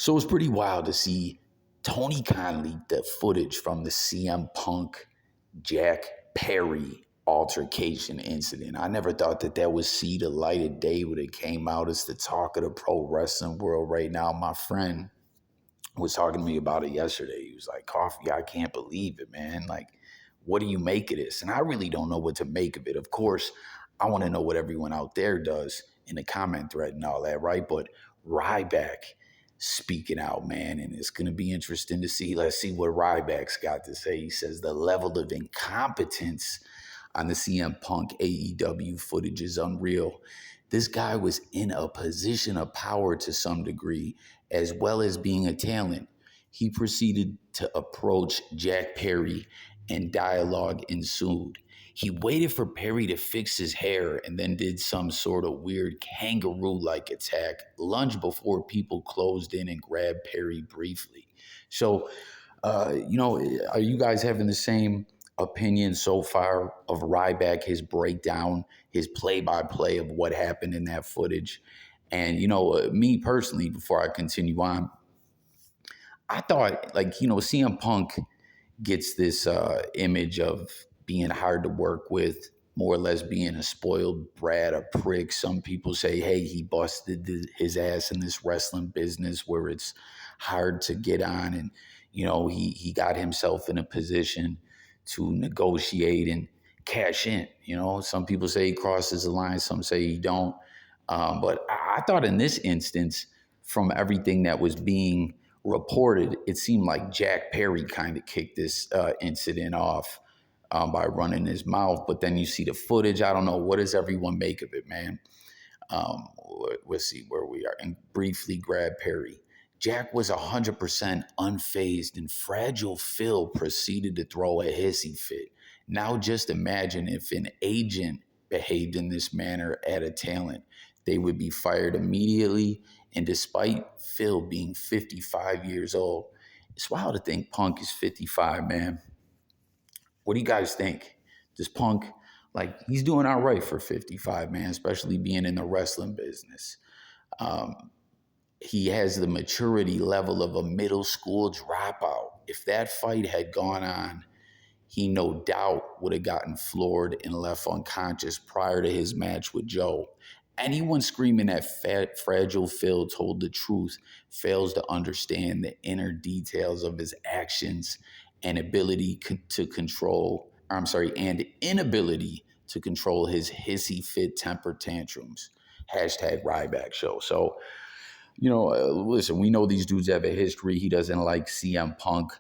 So it's pretty wild to see Tony Khan leaked the footage from the CM Punk Jack Perry altercation incident. I never thought that would see the light of day when it came out as the talk of the pro wrestling world right now. My friend was talking to me about it yesterday. He was like, Coffee, I can't believe it, man. Like, what do you make of this? And I really don't know what to make of it. Of course, I want to know what everyone out there does in the comment thread and all that, right? But Ryback speaking out, man, and it's going to be interesting to see. Let's see what Ryback's got to say. He says the level of incompetence on the CM Punk AEW footage is unreal. This guy was in a position of power to some degree, as well as being a talent. He proceeded to approach Jack Perry and dialogue ensued. He waited for Perry to fix his hair and then did some sort of weird kangaroo-like attack, lunged before people closed in and grabbed Perry briefly. So, are you guys having the same opinion so far of Ryback, his breakdown, his play-by-play of what happened in that footage? And, me personally, before I continue on, I thought, CM Punk gets this image of being hard to work with, more or less being a spoiled brat, a prick. Some people say, hey, he busted his ass in this wrestling business where it's hard to get on. And, he got himself in a position to negotiate and cash in. Some people say he crosses the line, some say he don't. But I thought in this instance, from everything that was being reported, it seemed like Jack Perry kind of kicked this incident off by running his mouth. But then you see the footage. I don't know. What does everyone make of it, man? Let's see where we are. And briefly grab Perry. Jack was 100% unfazed, and Fragile Phil proceeded to throw a hissy fit. Now just imagine if an agent behaved in this manner at a talent. They would be fired immediately, and despite Phil being 55 years old, it's wild to think Punk is 55, man. What do you guys think? Does Punk, he's doing all right for 55, man, especially being in the wrestling business. He has the maturity level of a middle school dropout. If that fight had gone on, he no doubt would have gotten floored and left unconscious prior to his match with Joe. Anyone screaming that Fragile Phil told the truth fails to understand the inner details of his actions and inability to control his hissy fit temper tantrums. Hashtag Ryback Show. So, listen, we know these dudes have a history. He doesn't like CM Punk,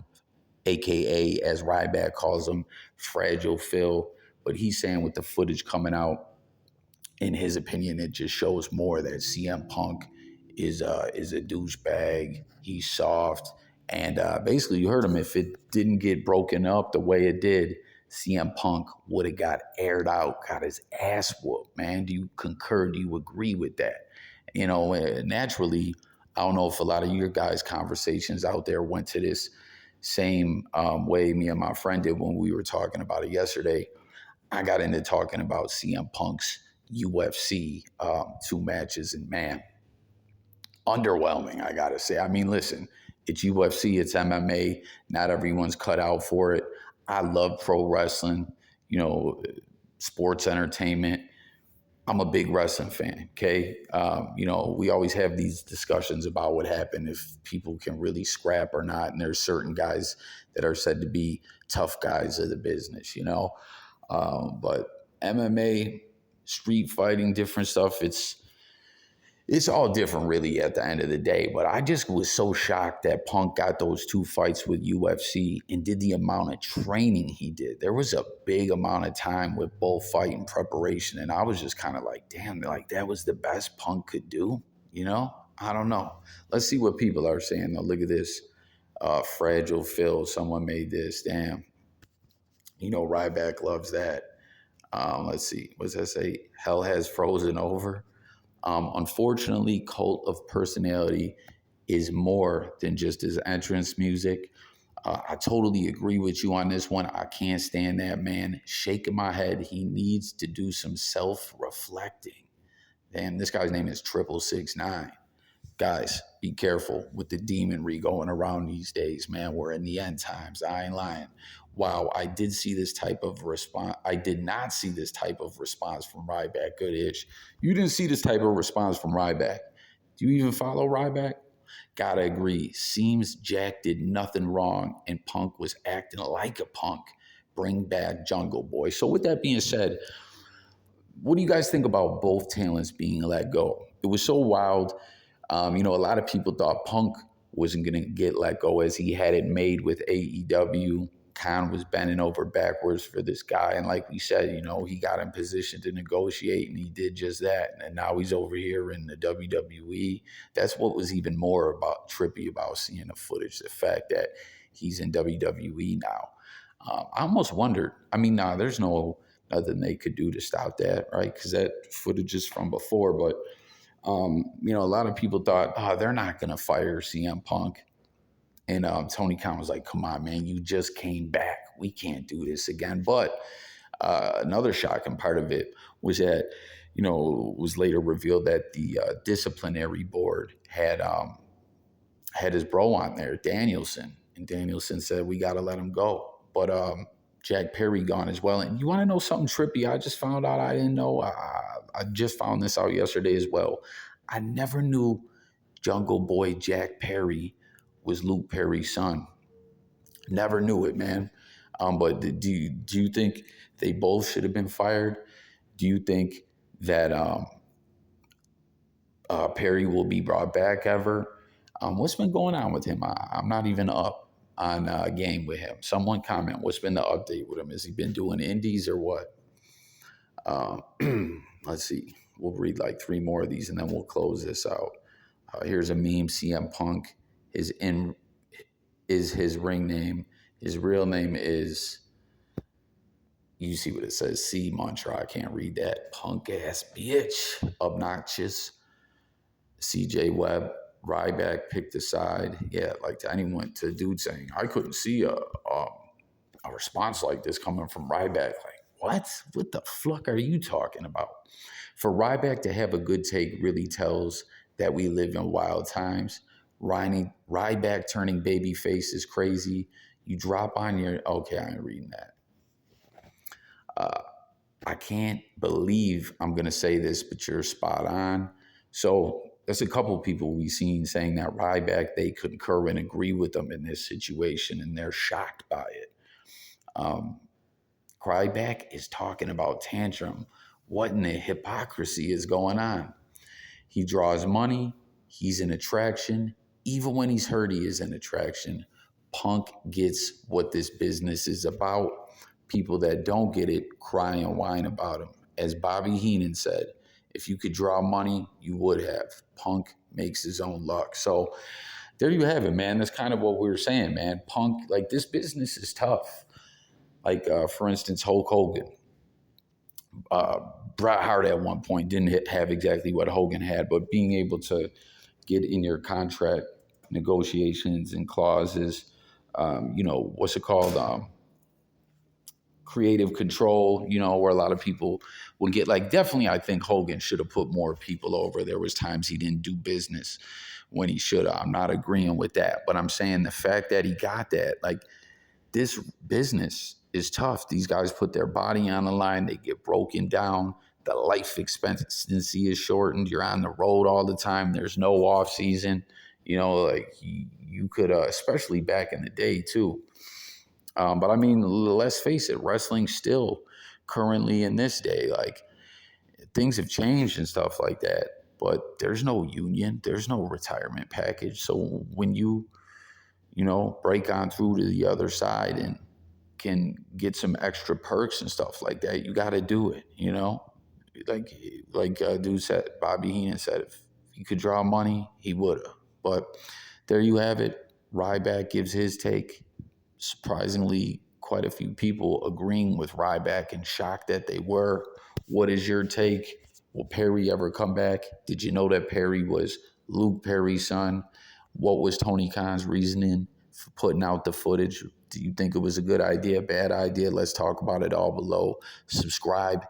AKA, as Ryback calls him, Fragile Phil. But he's saying with the footage coming out, in his opinion, it just shows more that CM Punk is a douchebag. He's soft. And basically, you heard him. If it didn't get broken up the way it did, CM Punk would have got aired out, got his ass whooped, man. Do you concur? Do you agree with that? Naturally, I don't know if a lot of your guys' conversations out there went to this same way me and my friend did when we were talking about it yesterday. I got into talking about CM Punk's UFC 2 matches, and man, underwhelming, I gotta say. I mean, listen, it's UFC, it's MMA. Not everyone's cut out for it. I love pro wrestling, sports entertainment. I'm a big wrestling fan, okay? We always have these discussions about what happened, if people can really scrap or not. And there's certain guys that are said to be tough guys of the business, But MMA, street fighting, different stuff, it's all different really at the end of the day. But I just was so shocked that Punk got those 2 fights with UFC and did the amount of training he did. There was a big amount of time with both fighting preparation. And I was just kind of like, damn, that was the best Punk could do, I don't know. Let's see what people are saying though. Look at this. Fragile Phil, someone made this. Damn. Ryback loves that. Let's see. What does that say? Hell has frozen over. Unfortunately, Cult of Personality is more than just his entrance music. I totally agree with you on this one. I can't stand that man. Shaking my head. He needs to do some self-reflecting. Damn, this guy's name is 669. Guys, be careful with the demonry going around these days, man. We're in the end times. I ain't lying. Wow, I did see this type of response. I did not see this type of response from Ryback. Good ish. You didn't see this type of response from Ryback. Do you even follow Ryback? Gotta agree. Seems Jack did nothing wrong and Punk was acting like a punk. Bring back Jungle Boy. So, with that being said, what do you guys think about both talents being let go? It was so wild. A lot of people thought Punk wasn't going to get let go as he had it made with AEW. Khan was bending over backwards for this guy. And like we said, he got in position to negotiate and he did just that. And now he's over here in the WWE. That's what was even more about trippy about seeing the footage, the fact that he's in WWE now. I almost wondered, there's nothing they could do to stop that, right? Because that footage is from before, but a lot of people thought, oh, they're not going to fire CM Punk. And Tony Khan was like, come on, man, you just came back. We can't do this again. But another shocking part of it was that, it was later revealed that the disciplinary board had his bro on there, Danielson. And Danielson said, we got to let him go. But Jack Perry gone as well. And you want to know something trippy? I just found out I didn't know. I just found this out yesterday as well. I never knew Jungle Boy Jack Perry was Luke Perry's son. Never knew it, man. But do you think they both should have been fired? Do you think that Perry will be brought back ever? What's been going on with him? I'm not even up on a game with him. Someone comment, what's been the update with him? Has he been doing indies or what? Let's see. We'll read like 3 more of these and then we'll close this out. Here's a meme. CM Punk is his ring name. His real name is, you see what it says, C Mantra. I can't read that. Punk ass bitch. Obnoxious. CJ Webb. Ryback picked a side. Yeah, like to anyone, to dude saying, I couldn't see a response like this coming from Ryback. Like, what? What the fuck are you talking about? For Ryback to have a good take really tells that we live in wild times. Ryback turning babyface is crazy. You drop on your, okay, I ain't reading that. I can't believe I'm going to say this, but you're spot on. So there's a couple of people we've seen saying that Ryback, they concur and agree with them in this situation, and they're shocked by it. Ryback is talking about tantrum. What in the hypocrisy is going on? He draws money. He's an attraction. Even when he's hurt, he is an attraction. Punk gets what this business is about. People that don't get it cry and whine about him. As Bobby Heenan said, if you could draw money, you would have. Punk makes his own luck. So there you have it, man. That's kind of what we were saying, man. Punk, like, this business is tough. Like, for instance, Hulk Hogan. Bret Hart at one point didn't have exactly what Hogan had, but being able to get in your contract negotiations and clauses, what's it called? Creative control, where a lot of people will get, like, definitely I think Hogan should have put more people over. There was times he didn't do business when he should have. I'm not agreeing with that, but I'm saying the fact that he got that, like, this business is tough. These guys put their body on the line. They get broken down. The life expectancy is shortened. You're on the road all the time. There's no off season. Like you could, especially back in the day too. But I mean, let's face it, wrestling still currently in this day, like, things have changed and stuff like that. But there's no union. There's no retirement package. So when you break on through to the other side and can get some extra perks and stuff like that, you got to do it, like dude said, Bobby Heenan said, if he could draw money, he would have. But there you have it. Ryback gives his take. Surprisingly, quite a few people agreeing with Ryback and shocked that they were. What is your take? Will Perry ever come back? Did you know that Perry was Luke Perry's son? What was Tony Khan's reasoning for putting out the footage? Do you think it was a good idea, bad idea? Let's talk about it all below. Subscribe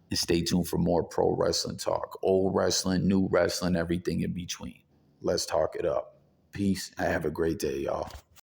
and stay tuned for more pro wrestling talk. Old wrestling, new wrestling, everything in between. Let's talk it up. Peace. Have a great day, y'all.